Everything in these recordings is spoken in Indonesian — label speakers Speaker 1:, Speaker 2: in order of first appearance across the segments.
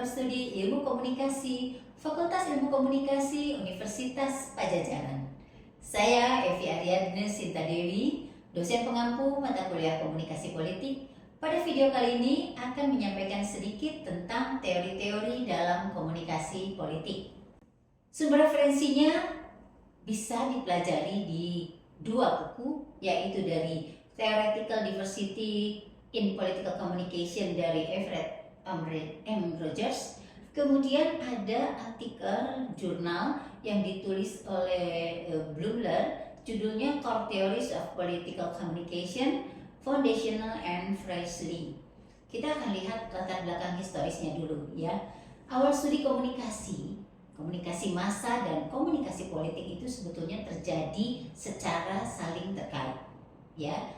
Speaker 1: Studi Ilmu Komunikasi, Fakultas Ilmu Komunikasi, Universitas Padjadjaran. Saya Evi Ariadne Sinta Dewi, dosen pengampu mata kuliah Komunikasi Politik. Pada video kali ini akan menyampaikan sedikit tentang teori-teori dalam komunikasi politik. Sumber referensinya bisa dipelajari di dua buku, yaitu dari Theoretical Diversity in Political Communication dari Everett M. Rogers. Kemudian ada artikel jurnal yang ditulis oleh Blumler, judulnya Core Theories of Political Communication, Foundational and Freshly. Kita akan lihat latar belakang historisnya dulu ya. Awal studi komunikasi massa dan komunikasi politik itu sebetulnya terjadi secara saling terkait ya.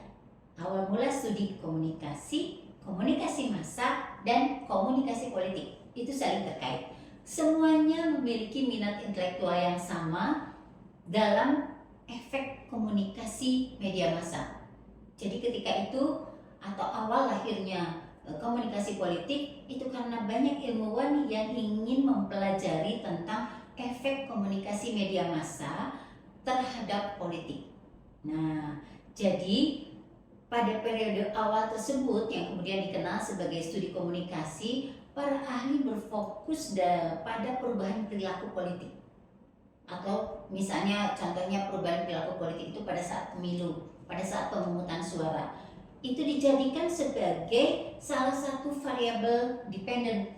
Speaker 1: Awal mula studi komunikasi massa dan komunikasi politik itu saling terkait. Semuanya memiliki minat intelektual yang sama dalam efek komunikasi media massa. Jadi ketika itu atau awal lahirnya komunikasi politik itu karena banyak ilmuwan yang ingin mempelajari tentang efek komunikasi media massa terhadap politik. Nah, jadi pada periode awal tersebut yang kemudian dikenal sebagai studi komunikasi, para ahli berfokus pada perubahan perilaku politik. Atau misalnya contohnya perubahan perilaku politik itu pada saat pemilu, pada saat pemungutan suara. Itu dijadikan sebagai salah satu variabel dependen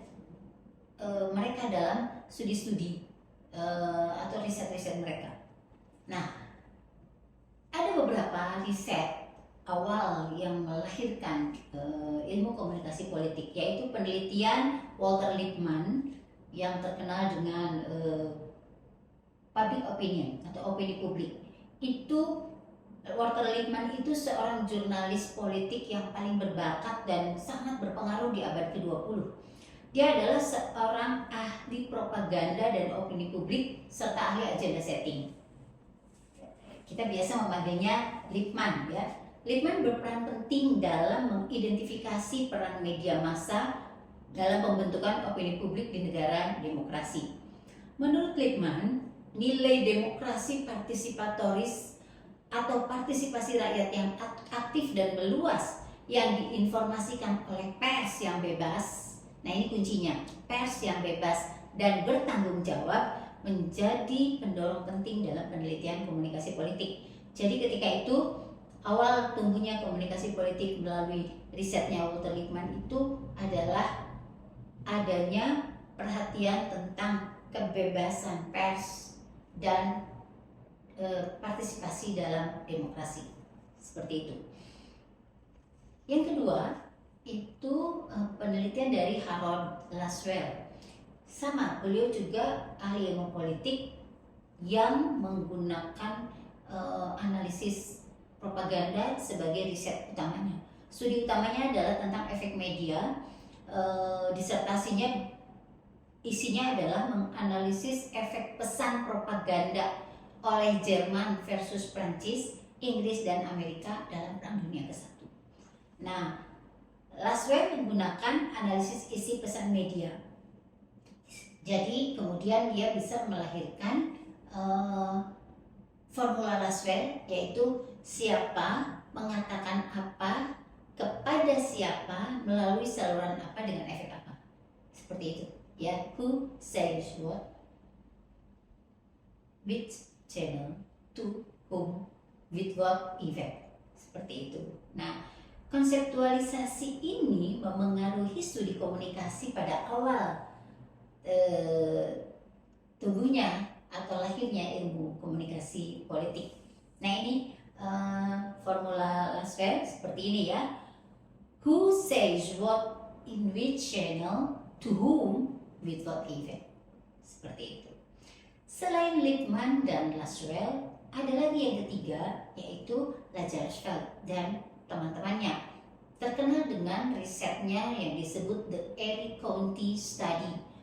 Speaker 1: mereka dalam studi-studi atau riset-riset mereka. Nah, ada beberapa riset awal yang melahirkan ilmu komunikasi politik, yaitu penelitian Walter Lippmann yang terkenal dengan public opinion atau opini publik. Itu Walter Lippmann itu seorang jurnalis politik yang paling berbakat dan sangat berpengaruh di abad ke-20. Dia adalah seorang ahli propaganda dan opini publik serta ahli agenda setting. Kita biasa memanggilnya Lippmann ya. Lippmann berperan penting dalam mengidentifikasi peran media massa dalam pembentukan opini publik di negara demokrasi. Menurut Lippmann, nilai demokrasi partisipatoris atau partisipasi rakyat yang aktif dan meluas yang diinformasikan oleh pers yang bebas. Nah, ini kuncinya, pers yang bebas dan bertanggung jawab menjadi pendorong penting dalam penelitian komunikasi politik. Jadi ketika itu awal tumbuhnya komunikasi politik melalui risetnya Walter Lippmann itu adalah adanya perhatian tentang kebebasan pers dan partisipasi dalam demokrasi. Seperti itu. Yang kedua, itu penelitian dari Harold Laswell. Sama, beliau juga ahli ilmu politik yang menggunakan analisis propaganda sebagai riset utamanya. Studi utamanya adalah tentang efek media. Disertasinya isinya adalah menganalisis efek pesan propaganda oleh Jerman versus Prancis, Inggris dan Amerika dalam Perang Dunia ke-1. Nah, Laswell menggunakan analisis isi pesan media. Jadi kemudian dia bisa melahirkan formula Laswell, yaitu siapa mengatakan apa kepada siapa melalui saluran apa dengan efek apa. Seperti itu ya. Who says what, which channel, to whom, with what effect. Seperti itu. Nah, konseptualisasi ini memengaruhi studi komunikasi pada awal tumbuhnya atau lahirnya ilmu komunikasi politik. Nah, ini formula Laswell seperti ini ya. Who says what in which channel, to whom, with what effect. Seperti itu. Selain Lippmann dan Laswell, ada lagi yang ketiga, yaitu Lazarsfeld dan teman-temannya. Terkenal dengan risetnya yang disebut The Erie County Study.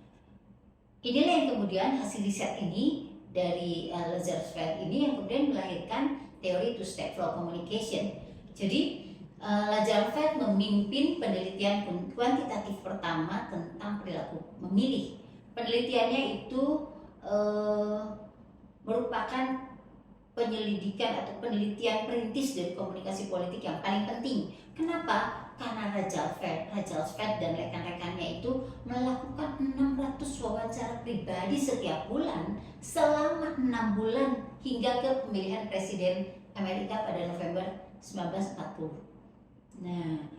Speaker 1: Inilah yang kemudian hasil riset ini dari Lazarsfeld ini yang kemudian melahirkan teori two-step flow communication. Jadi Lazarsfeld memimpin penelitian kuantitatif pertama tentang perilaku untuk memilih. Penelitiannya itu merupakan penyelidikan atau penelitian perintis dari komunikasi politik yang paling penting. Kenapa? Karena Rajal dan rekan-rekannya itu melakukan 600 wawancara pribadi setiap bulan selama 6 bulan hingga ke pemilihan presiden Amerika pada November 1940. Nah,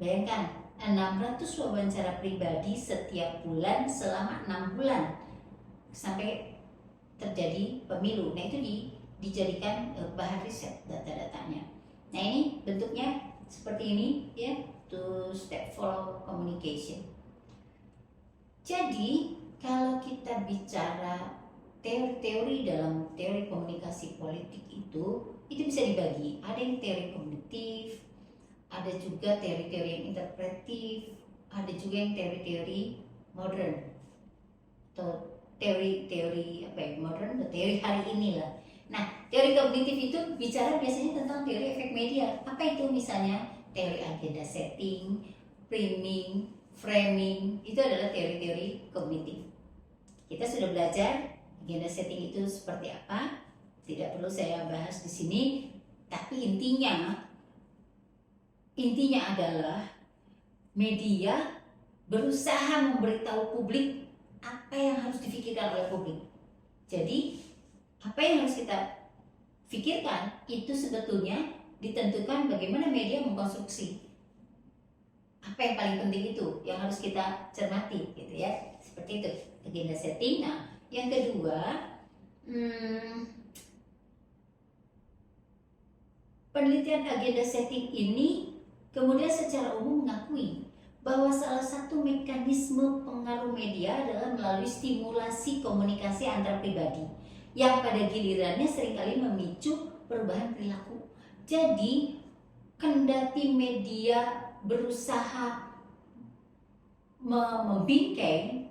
Speaker 1: bayangkan 600 wawancara pribadi setiap bulan selama 6 bulan sampai terjadi pemilu. Nah, itu dijadikan bahan riset data-datanya. Nah, ini bentuknya seperti ini ya, two step flow communication. Jadi kalau kita bicara teori-teori dalam teori komunikasi politik itu bisa dibagi. Ada yang teori kognitif, ada juga teori-teori yang interpretif, ada juga yang teori-teori modern atau teori-teori modern atau teori hari ini lah. Nah, teori kognitif itu bicara biasanya tentang teori efek media. Apa itu? Misalnya teori agenda setting, priming, framing, itu adalah teori-teori kognitif. Kita sudah belajar agenda setting itu seperti apa, tidak perlu saya bahas di sini, tapi intinya adalah media berusaha memberitahu publik apa yang harus difikirkan oleh publik. Jadi apa yang harus kita pikirkan itu sebetulnya ditentukan bagaimana media mengkonstruksi. Apa yang paling penting itu yang harus kita cermati gitu ya. Seperti itu agenda setting. Nah, yang kedua, penelitian agenda setting ini kemudian secara umum mengakui bahwa salah satu mekanisme pengaruh media adalah melalui stimulasi komunikasi antar pribadi yang pada gilirannya seringkali memicu perubahan perilaku. Jadi, kendati media berusaha membingkai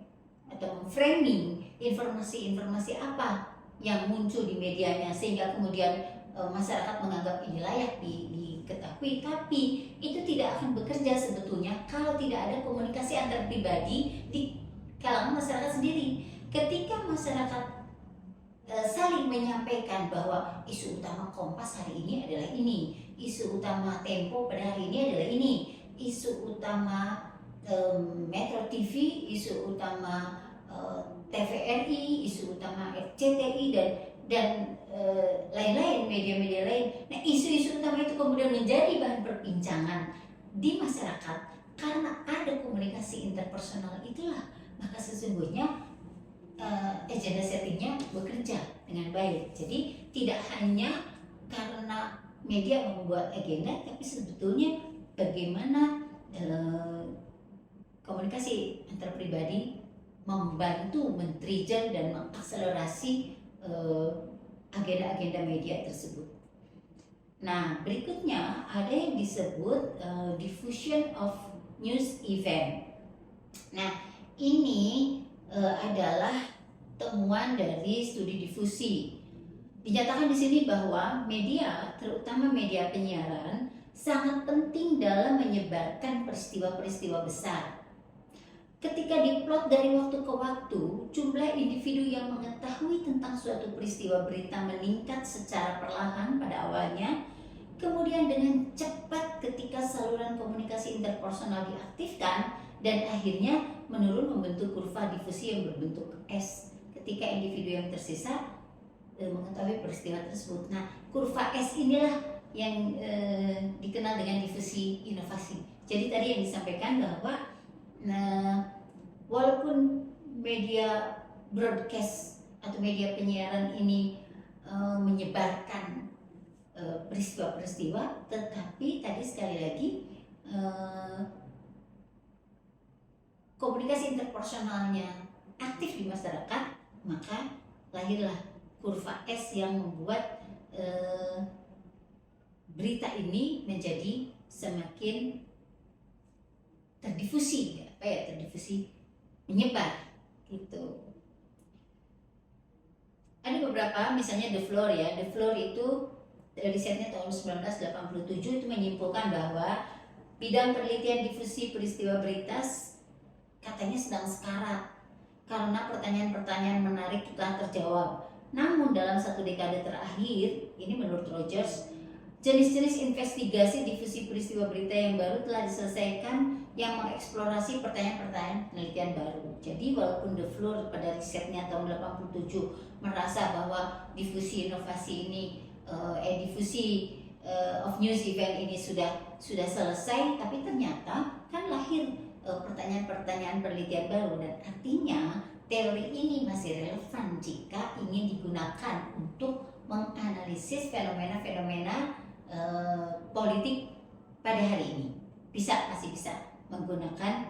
Speaker 1: atau memframing informasi-informasi apa yang muncul di medianya sehingga kemudian masyarakat menganggap ini layak diketahui, tapi itu tidak akan bekerja sebetulnya kalau tidak ada komunikasi antar pribadi di kalangan masyarakat sendiri. Ketika masyarakat saling menyampaikan bahwa isu utama Kompas hari ini adalah ini, isu utama Tempo pada hari ini adalah ini, isu utama Metro TV, isu utama TVRI, isu utama RCTI dan lain-lain, media-media lain. Nah, isu-isu utama itu kemudian menjadi bahan perbincangan di masyarakat karena ada komunikasi interpersonal itulah, maka sesungguhnya agenda settingnya bekerja dengan baik. Jadi tidak hanya karena media membuat agenda, tapi sebetulnya bagaimana komunikasi antar pribadi membantu men-trigger dan mengakselerasi agenda-agenda media tersebut. Nah, berikutnya ada yang disebut diffusion of news event. Nah, ini adalah temuan dari studi difusi. Dinyatakan di sini bahwa media, terutama media penyiaran, sangat penting dalam menyebarkan peristiwa-peristiwa besar. Ketika diplot dari waktu ke waktu, jumlah individu yang mengetahui tentang suatu peristiwa berita meningkat secara perlahan pada awalnya, kemudian dengan cepat ketika saluran komunikasi interpersonal diaktifkan, dan akhirnya menurun membentuk kurva difusi yang berbentuk S ketika individu yang tersisa mengetahui peristiwa tersebut. Nah, kurva S inilah yang dikenal dengan difusi inovasi. Jadi tadi yang disampaikan bahwa walaupun media broadcast atau media penyiaran ini menyebarkan peristiwa-peristiwa, tetapi tadi sekali lagi komunikasi interpersonalnya aktif di masyarakat, maka lahirlah kurva S yang membuat berita ini menjadi semakin terdifusi, terdifusi, menyebar gitu. Ada beberapa, misalnya The Floor ya. The Floor itu risetnya tahun 1987 itu menyimpulkan bahwa bidang penelitian difusi peristiwa berita katanya sedang sekarat karena pertanyaan-pertanyaan menarik telah terjawab. Namun dalam 1 dekade terakhir, ini menurut Rogers, jenis-jenis investigasi difusi peristiwa berita yang baru telah diselesaikan yang mengeksplorasi pertanyaan-pertanyaan penelitian baru. Jadi walaupun The Floor pada risetnya tahun 87 merasa bahwa difusi inovasi ini, difusi of news event ini sudah selesai, tapi ternyata kan lahir pertanyaan-pertanyaan penelitian baru, dan artinya teori ini masih relevan jika ingin digunakan untuk menganalisis fenomena-fenomena politik pada hari ini. Masih bisa menggunakan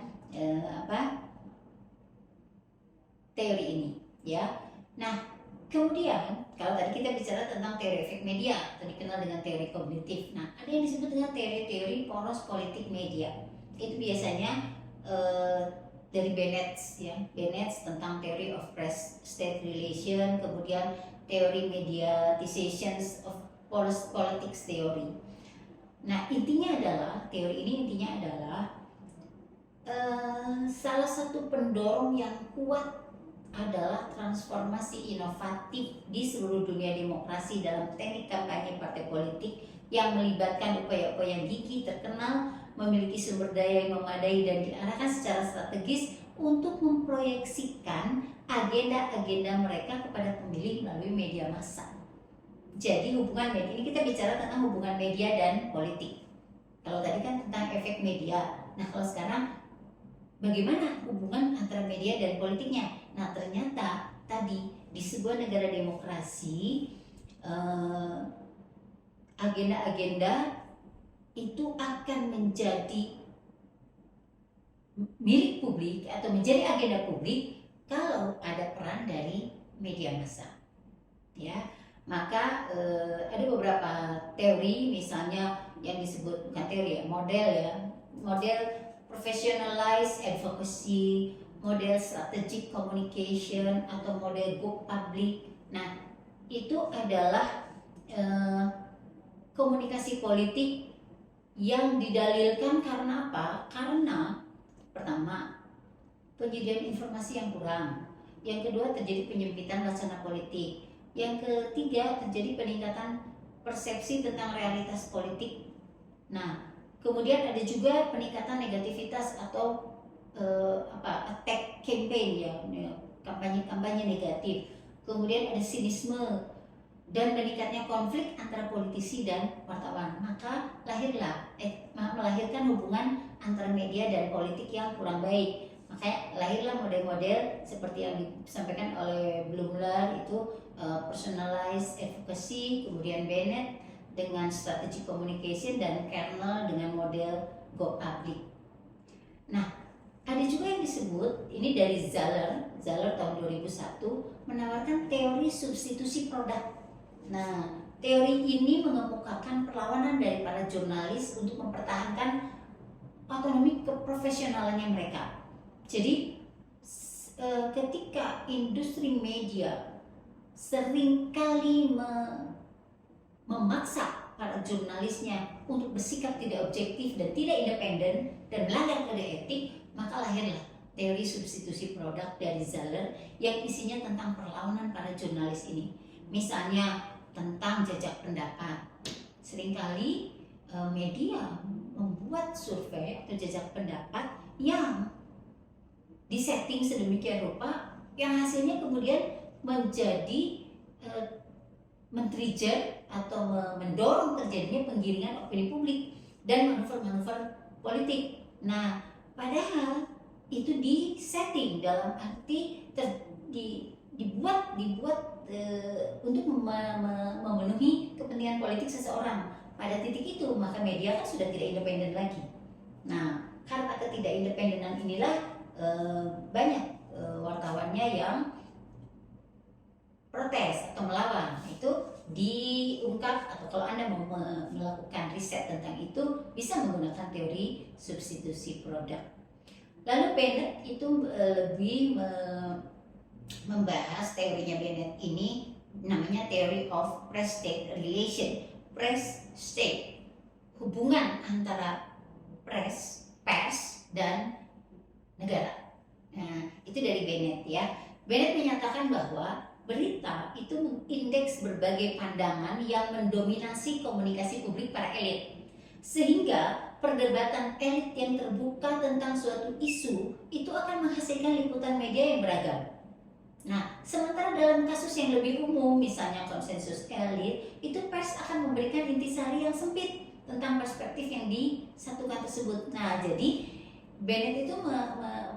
Speaker 1: teori ini, ya. Nah, kemudian kalau tadi kita bicara tentang teori efek media atau dikenal dengan teori kognitif. Nah, ada yang disebut dengan teori-teori poros politik media. Itu biasanya dari Bennett, ya. Bennett tentang theory of press-state relation, kemudian teori mediatizations of politics theory. Nah, teori ini intinya adalah salah satu pendorong yang kuat adalah transformasi inovatif di seluruh dunia demokrasi dalam teknik kampanye partai politik yang melibatkan upaya-upaya yang gigih, terkenal, memiliki sumber daya yang memadai dan diarahkan secara strategis untuk memproyeksikan agenda-agenda mereka kepada pemilih melalui media massa. Jadi hubungan media, ini kita bicara tentang hubungan media dan politik. Kalau tadi kan tentang efek media. Nah, kalau sekarang bagaimana hubungan antara media dan politiknya? Nah, ternyata tadi di sebuah negara demokrasi, agenda-agenda itu akan menjadi milik publik atau menjadi agenda publik kalau ada peran dari media massa, ya. Maka ada beberapa teori, misalnya yang disebut, bukan teori ya, model professionalized advocacy, model strategic communication, atau model go public. Nah, itu adalah komunikasi politik yang didalilkan karena apa? Karena pertama, penyediaan informasi yang kurang. Yang kedua, terjadi penyempitan wacana politik. Yang ketiga, terjadi peningkatan persepsi tentang realitas politik. Nah, kemudian ada juga peningkatan negativitas atau attack campaign, ya, kampanye negatif. Kemudian ada sinisme dan meningkatnya konflik antara politisi dan wartawan. Maka melahirkan hubungan antara media dan politik yang kurang baik. Makanya lahirlah model-model seperti yang disampaikan oleh Blumler, itu personalized advocacy, kemudian Bennett dengan strategic communication, dan Kernel dengan model go public. Nah, ada juga yang disebut, ini dari Zaller tahun 2001, menawarkan teori substitusi produk. Nah, teori ini mengemukakan perlawanan dari para jurnalis untuk mempertahankan otonomi keprofesionalannya mereka. Jadi, ketika industri media seringkali memaksa para jurnalisnya untuk bersikap tidak objektif dan tidak independen dan melanggar kode etik, maka lahirlah teori substitusi produk dari Zaller yang isinya tentang perlawanan para jurnalis ini. Misalnya tentang jajak pendapat. Seringkali media membuat survei atau jajak pendapat yang disetting sedemikian rupa yang hasilnya kemudian menjadi men-trigger atau mendorong terjadinya penggiringan opini publik dan manuver-manuver politik. Nah, padahal itu disetting dalam arti dibuat untuk memenuhi kepentingan politik seseorang. Pada titik itu maka media kan sudah tidak independen lagi. Nah, karena ketidakindependenan inilah banyak wartawannya yang protes atau melawan. Itu diungkap, atau kalau Anda mau melakukan riset tentang itu bisa menggunakan teori substitusi produk. Lalu Bennett itu lebih membahas teorinya Bennett ini, namanya theory of press-state relation. Press-state, hubungan antara pers dan negara. Nah, itu dari Bennett ya. Bennett menyatakan bahwa berita itu mengindeks berbagai pandangan yang mendominasi komunikasi publik para elit. Sehingga perdebatan elit yang terbuka tentang suatu isu itu akan menghasilkan liputan media yang beragam. Nah, sementara dalam kasus yang lebih umum, misalnya konsensus elit, itu pers akan memberikan intisari yang sempit tentang perspektif yang disatukan tersebut. Nah, jadi Bennett itu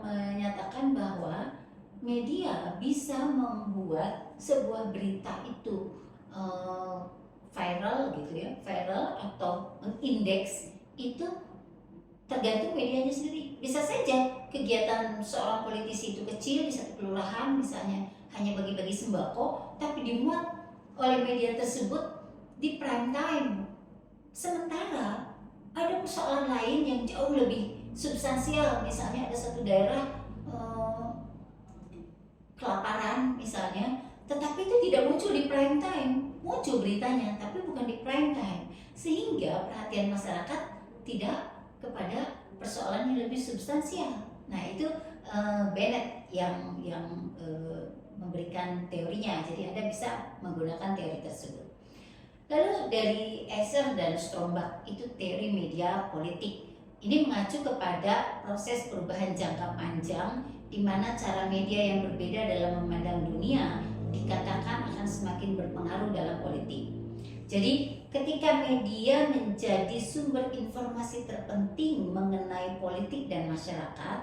Speaker 1: menyatakan bahwa media bisa membuat sebuah berita itu viral gitu ya, viral atau mengindeks itu tergantung medianya sendiri. Bisa saja kegiatan seorang politisi itu kecil di satu kelurahan misalnya hanya bagi-bagi sembako, tapi dimuat oleh media tersebut di prime time. Sementara ada persoalan lain yang jauh lebih substansial, misalnya ada satu daerah kelaparan misalnya, tetapi itu tidak muncul di prime time, muncul beritanya tapi bukan di prime time, sehingga perhatian masyarakat tidak kepada persoalan yang lebih substansial. Nah, itu Bennett yang memberikan teorinya. Jadi Anda bisa menggunakan teori tersebut. Lalu dari Esser dan Strombach itu teori media politik. Ini mengacu kepada proses perubahan jangka panjang di mana cara media yang berbeda dalam memandang dunia dikatakan akan semakin berpengaruh dalam politik. Jadi ketika media menjadi sumber informasi terpenting mengenai politik dan masyarakat,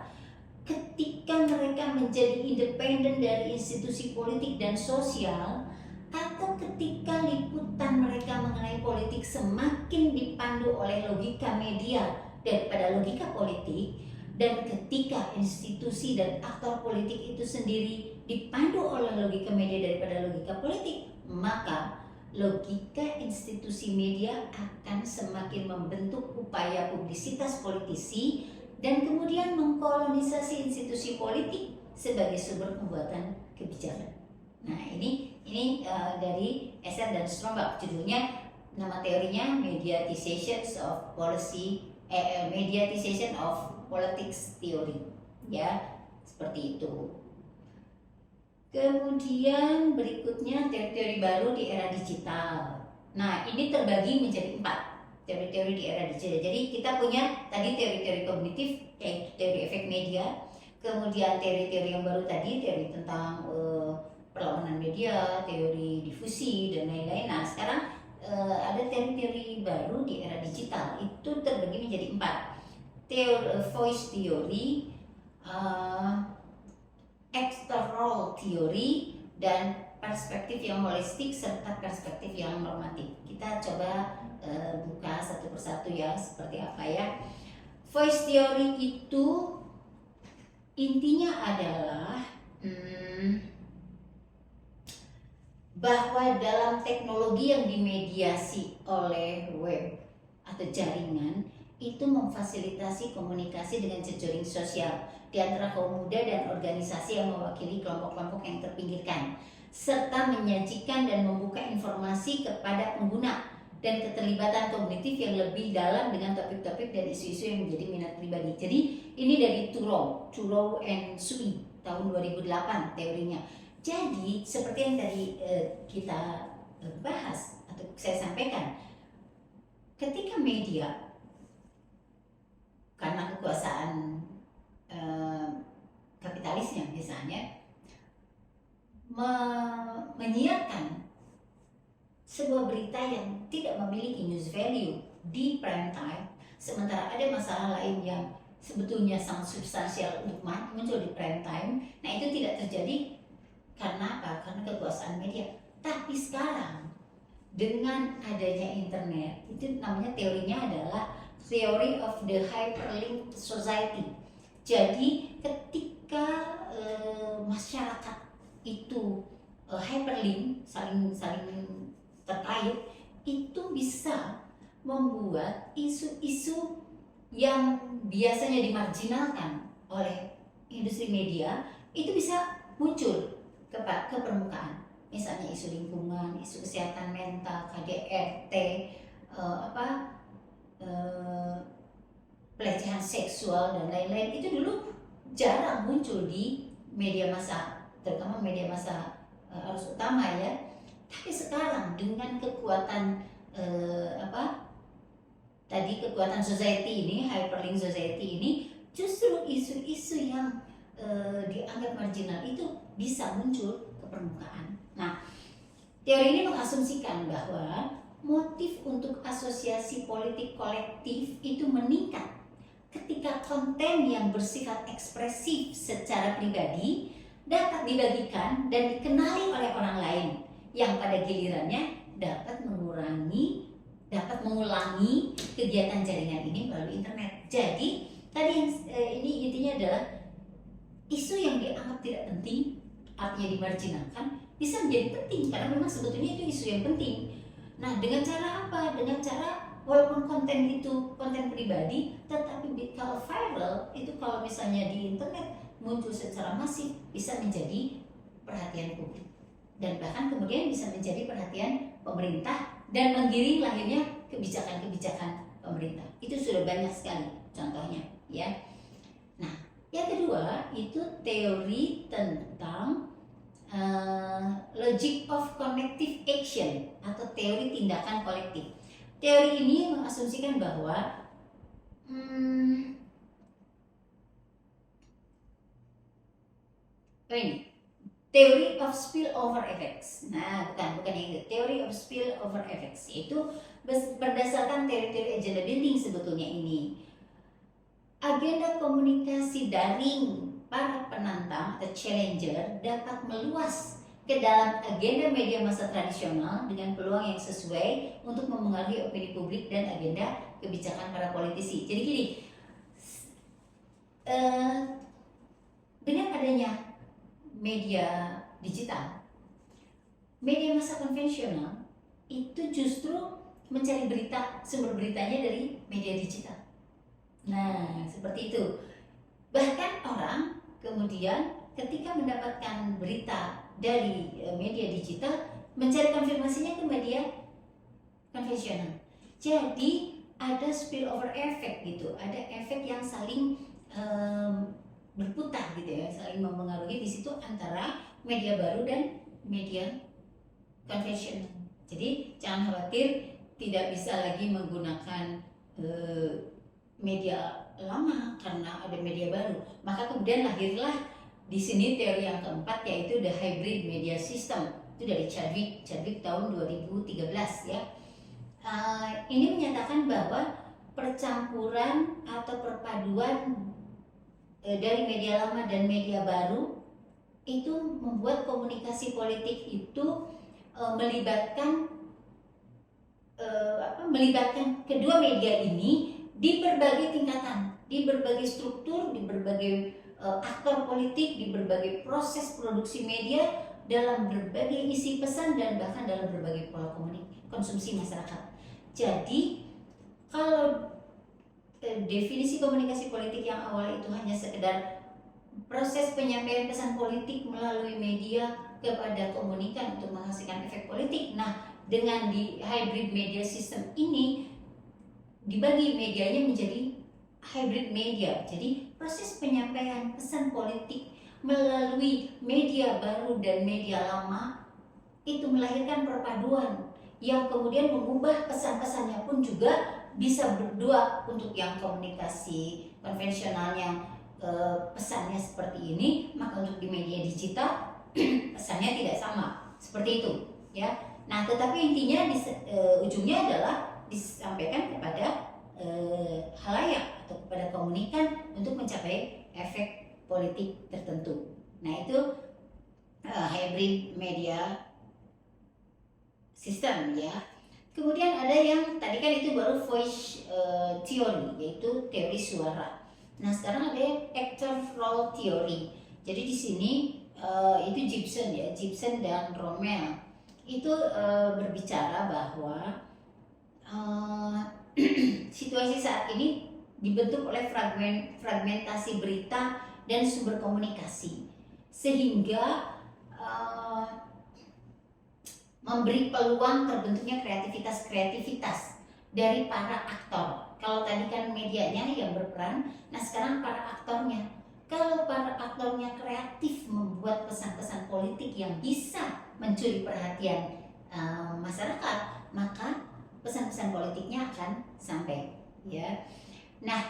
Speaker 1: ketika mereka menjadi independen dari institusi politik dan sosial, atau ketika liputan mereka mengenai politik semakin dipandu oleh logika media daripada logika politik, dan ketika institusi dan aktor politik itu sendiri dipandu oleh logika media daripada logika politik, maka logika institusi media akan semakin membentuk upaya publisitas politisi dan kemudian mengkolonisasi institusi politik sebagai sumber pembuatan kebijakan. Nah, ini dari Esser dan Strombach, judulnya, nama teorinya Mediatization of Policy, Mediatization of Politics Theory, ya, seperti itu. Kemudian berikutnya teori-teori baru di era digital. Nah, ini terbagi menjadi 4 teori-teori di era digital. Jadi kita punya tadi teori-teori kognitif, yaitu teori efek media. Kemudian teori-teori yang baru tadi, teori tentang perlawanan media, teori difusi, dan lain-lain. Nah, sekarang ada teori-teori baru di era digital. Itu terbagi menjadi 4. Teori voice theory, external theory, dan perspektif yang holistik serta perspektif yang normatif. Kita coba buka satu persatu ya, seperti apa ya. Voice theory itu intinya adalah bahwa dalam teknologi yang dimediasi oleh web atau jaringan itu memfasilitasi komunikasi dengan jejaring sosial di antara kaum muda dan organisasi yang mewakili kelompok-kelompok yang terpinggirkan, serta menyajikan dan membuka informasi kepada pengguna dan keterlibatan kognitif yang lebih dalam dengan topik-topik dan isu-isu yang menjadi minat pribadi. Jadi ini dari Turow and Sui tahun 2008 teorinya. Jadi seperti yang tadi kita bahas atau saya sampaikan, ketika media karena kekuasaan kapitalisnya misalnya menyiarkan sebuah berita yang tidak memiliki news value di prime time, sementara ada masalah lain yang sebetulnya sangat substansial untuk muncul di prime time. Nah, itu tidak terjadi karena apa? Karena kekuasaan media. Tapi sekarang dengan adanya internet, itu namanya teorinya adalah Theory of the Hyperlinked Society. Jadi ketika masyarakat itu hyperlink, saling terkait, itu bisa membuat isu-isu yang biasanya dimarginalkan oleh industri media itu bisa muncul ke permukaan. Misalnya isu lingkungan, isu kesehatan mental, KDRT, pelecehan seksual dan lain-lain. Itu dulu jarang muncul di media massa, terutama media massa arus utama ya. Tapi sekarang dengan kekuatan kekuatan society ini, hyperlink society ini, justru isu-isu yang dianggap marginal itu bisa muncul ke permukaan. Nah, teori ini mengasumsikan bahwa motif untuk asosiasi politik kolektif itu meningkat ketika konten yang bersifat ekspresif secara pribadi dapat dibagikan dan dikenali oleh orang lain yang pada gilirannya dapat mengulangi kegiatan jaringan ini melalui internet. Jadi tadi yang ini intinya adalah isu yang dianggap tidak penting, artinya dimarginalkan, bisa menjadi penting karena memang sebetulnya itu isu yang penting. Nah, dengan cara apa? Dengan cara walaupun konten itu konten pribadi, tetapi kalau viral itu, kalau misalnya di internet muncul secara masif, bisa menjadi perhatian publik dan bahkan kemudian bisa menjadi perhatian pemerintah dan menggiring lahirnya kebijakan-kebijakan pemerintah. Itu sudah banyak sekali contohnya ya. Nah, yang kedua itu teori tentang logic of connective action atau teori tindakan kolektif. Teori ini mengasumsikan bahwa ini theory of spillover effects. Nah, bukan yang itu. Theory of spillover effects itu berdasarkan teori-teori agenda building sebetulnya ini. Agenda komunikasi daring para penantang atau challenger dapat meluas ke dalam agenda media massa tradisional dengan peluang yang sesuai untuk memengaruhi opini publik dan agenda kebijakan para politisi. Jadi gini, dengan adanya media digital, media massa konvensional itu justru mencari berita, sumber beritanya dari media digital. Nah, seperti itu. Bahkan orang kemudian ketika mendapatkan berita dari media digital mencari konfirmasinya ke media konvensional. Jadi ada spillover effect gitu, ada efek yang saling berputar gitu ya, saling mempengaruhi di situ antara media baru dan media konvensional. Jadi jangan khawatir, tidak bisa lagi menggunakan media lama karena ada media baru. Maka kemudian lahirlah di sini teori yang keempat, yaitu the hybrid media system. Itu dari Chadwick tahun 2013 ya. Ini menyatakan bahwa percampuran atau perpaduan dari media lama dan media baru itu membuat komunikasi politik itu melibatkan kedua media ini di berbagai tingkatan, di berbagai struktur, di berbagai aktor politik, di berbagai proses produksi media, dalam berbagai isi pesan, dan bahkan dalam berbagai pola konsumsi masyarakat. Jadi kalau definisi komunikasi politik yang awal itu hanya sekedar proses penyampaian pesan politik melalui media kepada komunikan untuk menghasilkan efek politik. Nah, dengan di hybrid media system ini dibagi medianya menjadi hybrid media. Jadi proses penyampaian pesan politik melalui media baru dan media lama itu melahirkan perpaduan yang kemudian mengubah pesan-pesannya pun juga bisa berdua. Untuk yang komunikasi konvensional yang pesannya seperti ini, maka untuk di media digital pesannya tidak sama seperti itu ya. Nah, tetapi intinya ujungnya adalah disampaikan kepada halayak atau kepada komunikan untuk mencapai efek politik tertentu. Nah, itu hybrid media system ya. Kemudian ada yang tadi kan itu baru voice theory, yaitu teori suara. Nah, sekarang ada yang actor role theory. Jadi di sini itu Gibson dan Rommel itu berbicara bahwa situasi saat ini dibentuk oleh fragmentasi berita dan sumber komunikasi, sehingga memberi peluang terbentuknya kreativitas dari para aktor. Kalau tadi kan medianya yang berperan, nah sekarang para aktornya. Kalau para aktornya kreatif membuat pesan-pesan politik yang bisa mencuri perhatian masyarakat, maka pesan-pesan politiknya akan sampai, ya. Nah,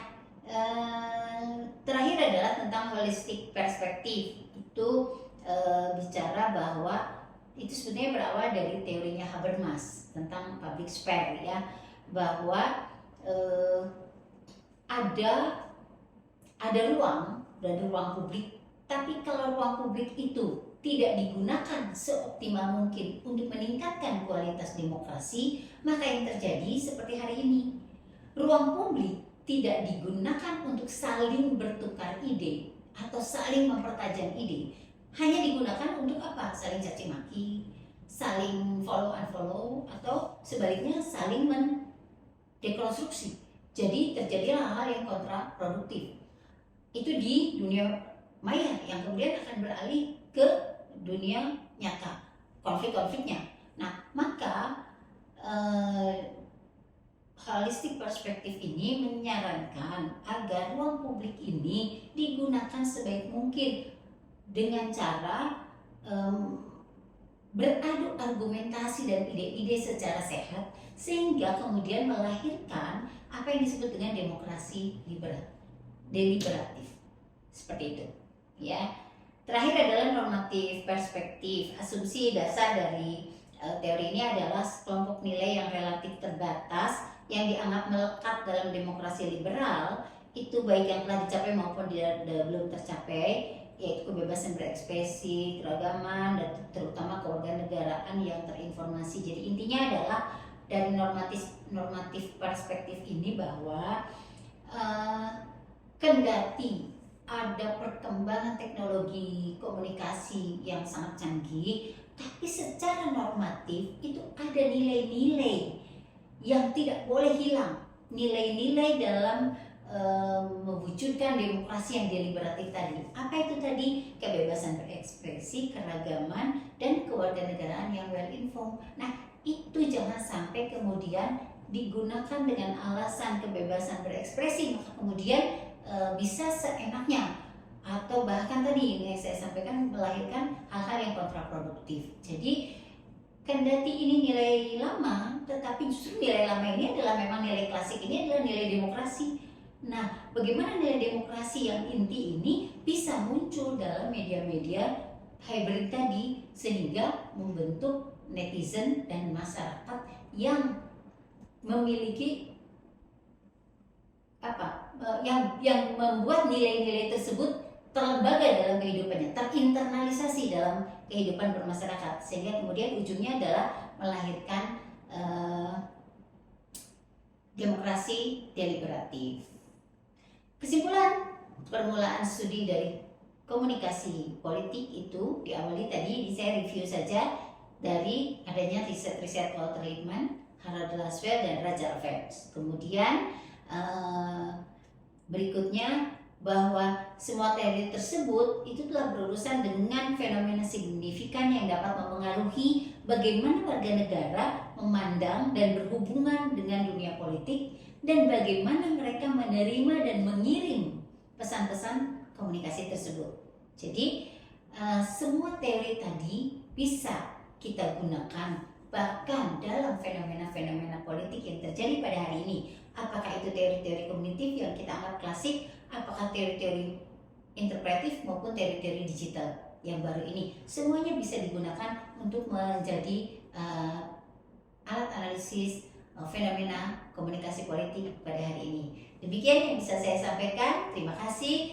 Speaker 1: terakhir adalah tentang holistic perspective. Itu bicara bahwa itu sebenarnya berawal dari teorinya Habermas tentang public sphere, ya, bahwa ada ruang publik, tapi kalau ruang publik itu tidak digunakan seoptimal mungkin untuk meningkatkan kualitas demokrasi, maka yang terjadi seperti hari ini. Ruang publik tidak digunakan untuk saling bertukar ide atau saling mempertajam ide. Hanya digunakan untuk apa? Saling caci maki, saling follow unfollow, atau sebaliknya saling mendekonstruksi. Jadi terjadilah hal-hal yang kontraproduktif. Itu di dunia maya yang kemudian akan beralih ke dunia nyata, konflik-konfliknya. Nah, maka holistic perspektif ini menyarankan agar ruang publik ini digunakan sebaik mungkin dengan cara beradu argumentasi dan ide-ide secara sehat, sehingga kemudian melahirkan apa yang disebut dengan demokrasi deliberatif, seperti itu, ya. Terakhir adalah normatif perspektif. Asumsi dasar dari teori ini adalah kelompok nilai yang relatif terbatas yang dianggap melekat dalam demokrasi liberal, itu baik yang telah dicapai maupun belum tercapai, yaitu kebebasan berekspresi, keragaman, dan terutama kewarganegaraan yang terinformasi. Jadi intinya adalah dari normatif perspektif ini bahwa kendati ada perkembangan teknologi komunikasi yang sangat canggih, tapi secara normatif itu ada nilai-nilai yang tidak boleh hilang. Nilai-nilai dalam mewujudkan demokrasi yang deliberatif tadi. Apa itu tadi? Kebebasan berekspresi, keragaman, dan kewarganegaraan yang well informed. Nah, itu jangan sampai kemudian digunakan dengan alasan kebebasan berekspresi, maka kemudian bisa seenaknya, atau bahkan tadi yang saya sampaikan melahirkan hal-hal yang kontraproduktif. Jadi kendati ini nilai lama, tetapi justru nilai lama ini adalah memang nilai klasik, ini adalah nilai demokrasi. Nah, bagaimana nilai demokrasi yang inti ini bisa muncul dalam media-media hybrid tadi, sehingga membentuk netizen dan masyarakat yang memiliki yang membuat nilai-nilai tersebut terlembaga dalam kehidupannya, terinternalisasi dalam kehidupan bermasyarakat, sehingga kemudian ujungnya adalah melahirkan demokrasi deliberatif. Kesimpulan permulaan studi dari komunikasi politik itu diawali tadi, saya review saja dari adanya riset-riset Walter Lippmann, Harold Lasswell, dan Raja Alves. Kemudian berikutnya bahwa semua teori tersebut itu telah berurusan dengan fenomena signifikan yang dapat mempengaruhi bagaimana warga negara memandang dan berhubungan dengan dunia politik, dan bagaimana mereka menerima dan mengirim pesan-pesan komunikasi tersebut. Jadi semua teori tadi bisa kita gunakan bahkan dalam fenomena-fenomena politik yang terjadi pada hari ini. Apakah itu teori-teori kognitif yang kita anggap klasik, apakah teori-teori interpretif maupun teori-teori digital yang baru ini, semuanya bisa digunakan untuk menjadi alat analisis fenomena komunikasi politik pada hari ini. Demikian yang bisa saya sampaikan. Terima kasih.